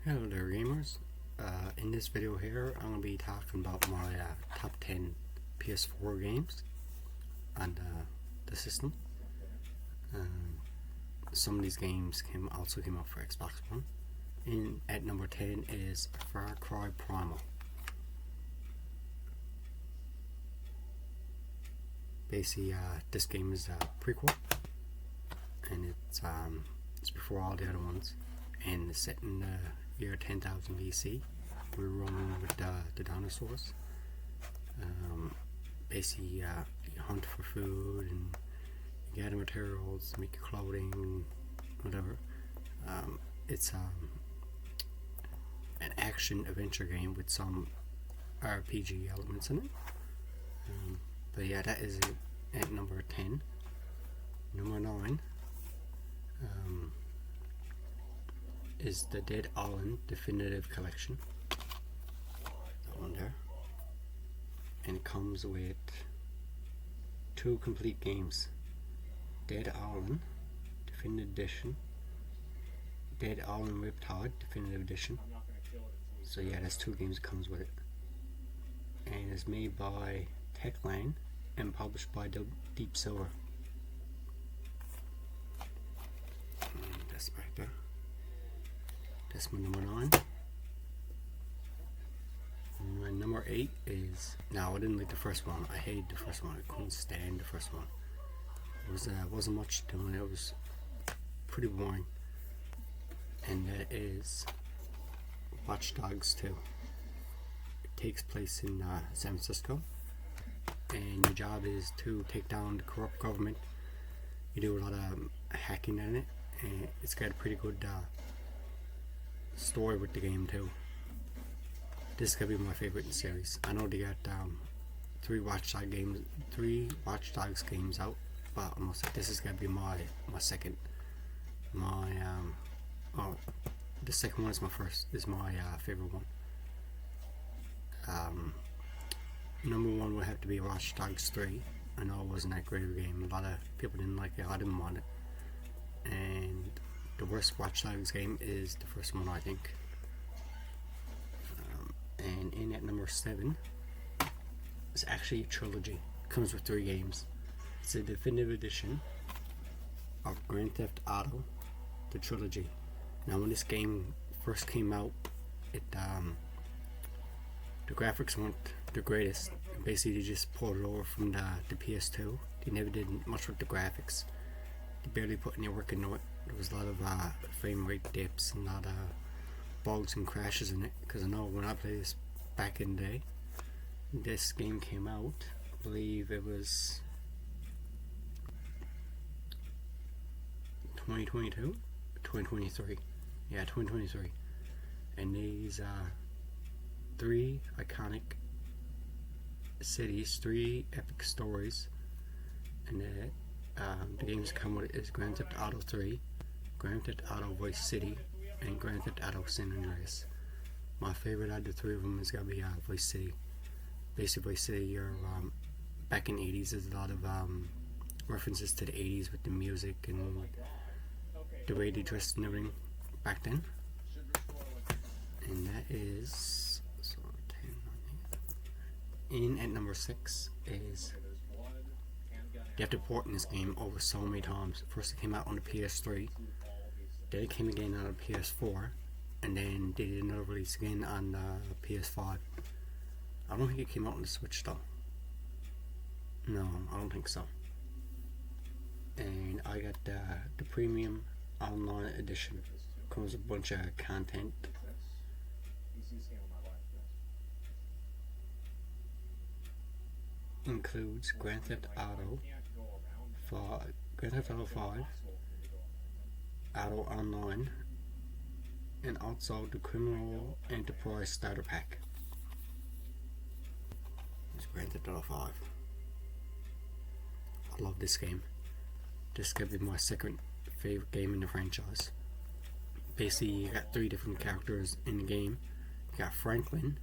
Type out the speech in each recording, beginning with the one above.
Hello there gamers. In this video here I'm going to be talking about my top 10 PS4 games on the system. Some of these games also came out for Xbox One. At number 10 is Far Cry Primal. Basically this game is a prequel, and it's before all the other ones, and it's set in the year 10,000 BC. We're running with the dinosaurs. Basically, you hunt for food and you gather materials, make your clothing, and whatever. It's an action adventure game with some RPG elements in it. But yeah, that is it at number 10. Number 9 is the Dead Island Definitive Collection. That one there. And it comes with 2 complete games. Dead Island Definitive Edition. Dead Island Riptide Definitive Edition. So yeah, that's 2 games that comes with it. And it's made by Techland and published by Deep Silver. And that's back there. That's my number 9. My number 8 is... No, I didn't like the first one. I hated the first one. I couldn't stand the first one. It wasn't much doing it. It was pretty boring. And that is Watch Dogs 2. It takes place in San Francisco, and your job is to take down the corrupt government. You do a lot of hacking in it, and it's got a pretty good story with the game too. This is gonna be my favorite in the series. I know they got 3 Watch Dogs games out, but I'm gonna say this is gonna be my second. The second one is my favorite one. Number 1 would have to be Watch Dogs 3. I know it wasn't that great of a game. A lot of people didn't like it. I didn't want it. And the worst Watch Dogs game is the first one, I think. And in at number 7 is actually a trilogy. It comes with 3 games. It's a definitive edition of Grand Theft Auto, the trilogy. Now, when this game first came out, the graphics weren't the greatest. Basically, they just pulled it over from the PS2. They never did much with the graphics. They barely put any work into it. There was a lot of frame rate dips and a lot of bugs and crashes in it. Because I know when I played this back in the day, this game came out, I believe it was 2022? 2023. Yeah, 2023. And these 3 iconic cities, 3 epic stories, and the games come with it is Grand Theft Auto 3, Grand Theft Auto Vice City, and Grand Theft Auto San Andreas. My favorite out of the 3 of them is gonna be Vice City. Basically, Vice City, you're back in the 80s. There's a lot of references to the 80s with the music and the way they dressed and everything back then. And that is in at number 6 is you have to port in this game over so many times. First it came out on the PS3, then it came again on the PS4, and then they did another release again on the PS5. I don't think it came out on the Switch though. No, I don't think so. And I got the premium online edition. Comes with a bunch of content. Includes Grand Theft Auto 5, Auto Online, and also the Criminal Enterprise Starter Pack. It's Grand Theft Auto 5. I love this game. This is gonna be my second favorite game in the franchise. Basically, you got 3 different characters in the game. You got Franklin,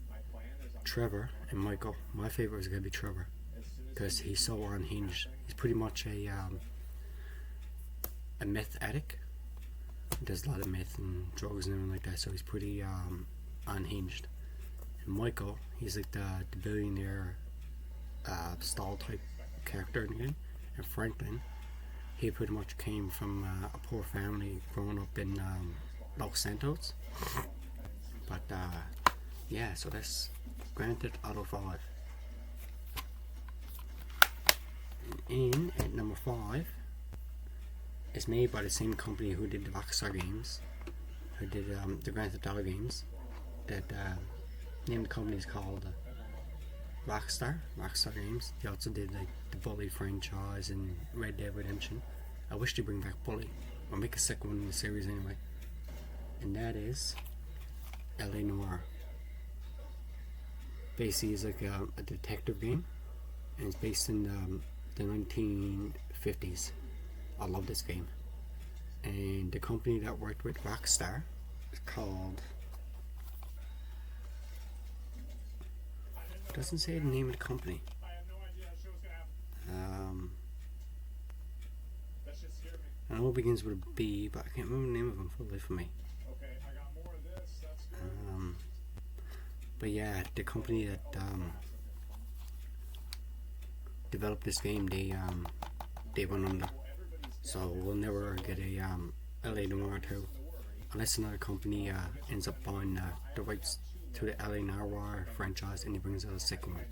Trevor, and Michael. My favorite is gonna be Trevor, because he's so unhinged. He's pretty much a meth addict, does a lot of meth and drugs and everything like that, so he's pretty unhinged. And Michael, he's like the billionaire stall type character in the game. And Franklin, he pretty much came from a poor family growing up in Los Santos. But yeah, so that's Grand Theft Auto 5. And at number 5, it's made by the same company who did the Rockstar games, who did the Grand Theft Auto games. That name of the company is called Rockstar Games. They also did like the Bully franchise and Red Dead Redemption. I wish they bring back Bully, or make a second one in the series anyway. And that is LA Noire. Basically, it's like a detective game, and it's based in the 1950s. I love this game. And the company that worked with Rockstar is called... doesn't say the name of the company. I know it begins with a B, but I can't remember the name of them for the life of me. But yeah, the company that developed this game, they went under. So we'll never get a LA Noire 2 unless another company ends up buying the rights to the LA Noire franchise and he brings out a second one.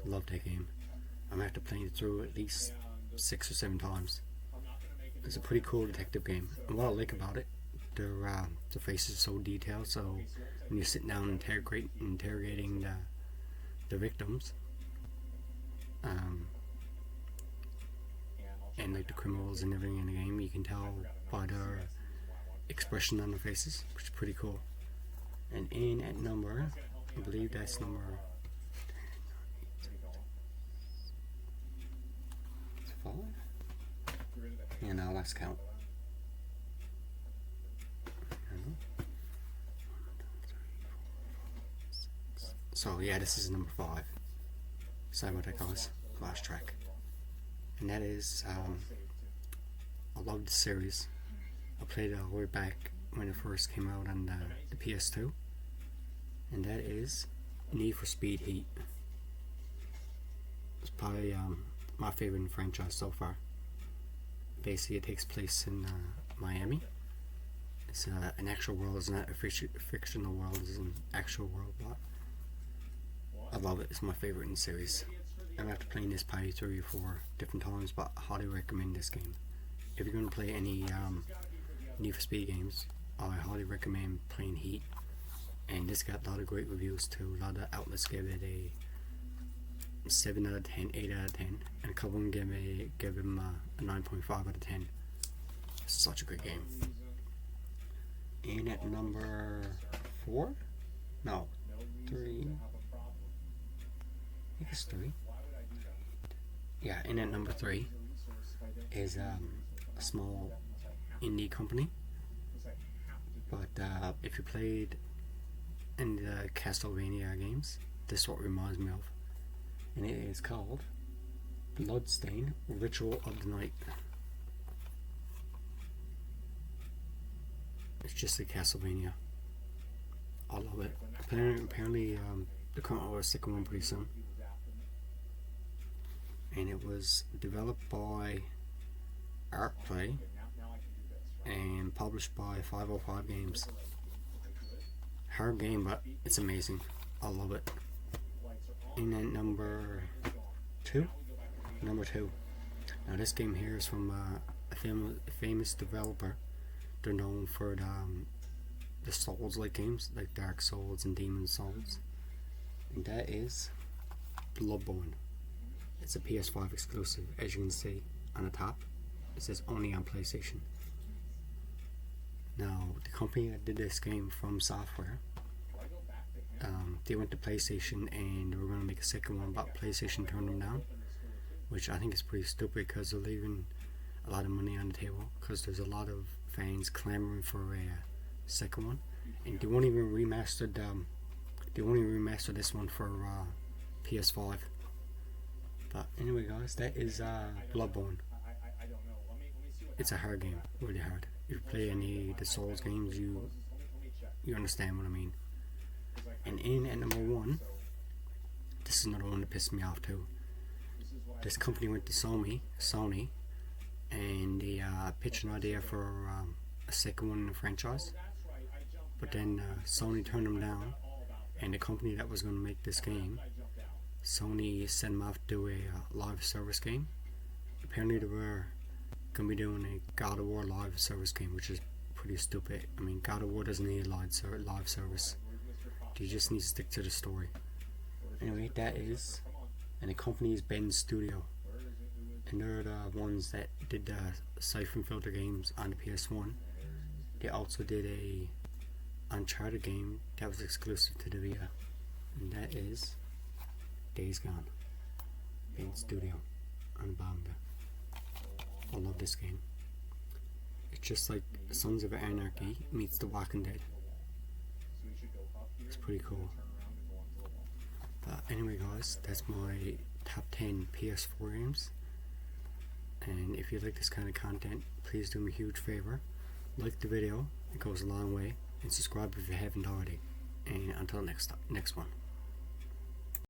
Love that game. I'm gonna have to play it through at least 6 or 7 times. It's a pretty cool detective game, and what I like about it, the faces are so detailed. So when you're sitting down interrogating the victims, and like the criminals and everything in the game, you can tell by their expression on their faces, which is pretty cool. And in at number, I believe that's number 5? Yeah, now let's count. So yeah, this is number 5. Sorry about that, guys. Last track. And that is, I love the series. I played it all the way back when it first came out on the PS2. And that is Need for Speed Heat. It's probably my favorite franchise so far. Basically, it takes place in Miami. It's an actual world. It's not a fictional world. It's an actual world. But I love it. It's my favorite in the series. I'm after playing this probably 3 or 4 different times, but I highly recommend this game. If you're going to play any Need for Speed games, I highly recommend playing Heat. And this got a lot of great reviews too. A lot of outlets gave it a 7 out of 10, 8 out of 10, and a couple of them gave him a 9.5 out of 10. It's such a great game. And at number 4? No, 3. I think it's 3. Yeah, and at number 3 is a small indie company. But if you played in the Castlevania games, this is what it reminds me of. And it is called Bloodstain Ritual of the Night. It's just a Castlevania. I love it. Apparently they're coming out with a second one pretty soon. And it was developed by Artplay and published by 505 Games. Hard game, but it's amazing. I love it. And then number 2. Number 2. Now this game here is from a famous developer. They're known for the Souls-like games, like Dark Souls and Demon Souls. And that is Bloodborne. It's a PS5 exclusive, as you can see on the top. It says only on PlayStation. Now, the company that did this game, From Software, they went to PlayStation and they were going to make a second one, but PlayStation turned them down, which I think is pretty stupid because they're leaving a lot of money on the table, because there's a lot of fans clamoring for a second one, and they won't even remaster this one for PS5. But anyway, guys, that is Bloodborne. It's a hard game, really hard. you play any of the Souls games, you understand what I mean. And in at number 1, this is another one that pissed me off too. This company went to Sony, and they pitched an idea for a second one in the franchise. But then Sony turned them down, and the company that was going to make this game, Sony sent them off to do a live service game. Apparently they were going to be doing a God of War live service game, which is pretty stupid. I mean, God of War doesn't need a live service. They just need to stick to the story. Anyway, that is, and the company is Ben's Studio, and they're the ones that did the Siphon Filter games on the PS1. They also did a Uncharted game that was exclusive to the Vita, and that is Days Gone. Ben's Studio on the bottom there. I love this game. It's just like Sons of Anarchy meets The Walking Dead. It's pretty cool. But anyway guys, that's my top 10 PS4 games. And if you like this kind of content, please do me a huge favor. Like the video, it goes a long way. And subscribe if you haven't already. And until next one.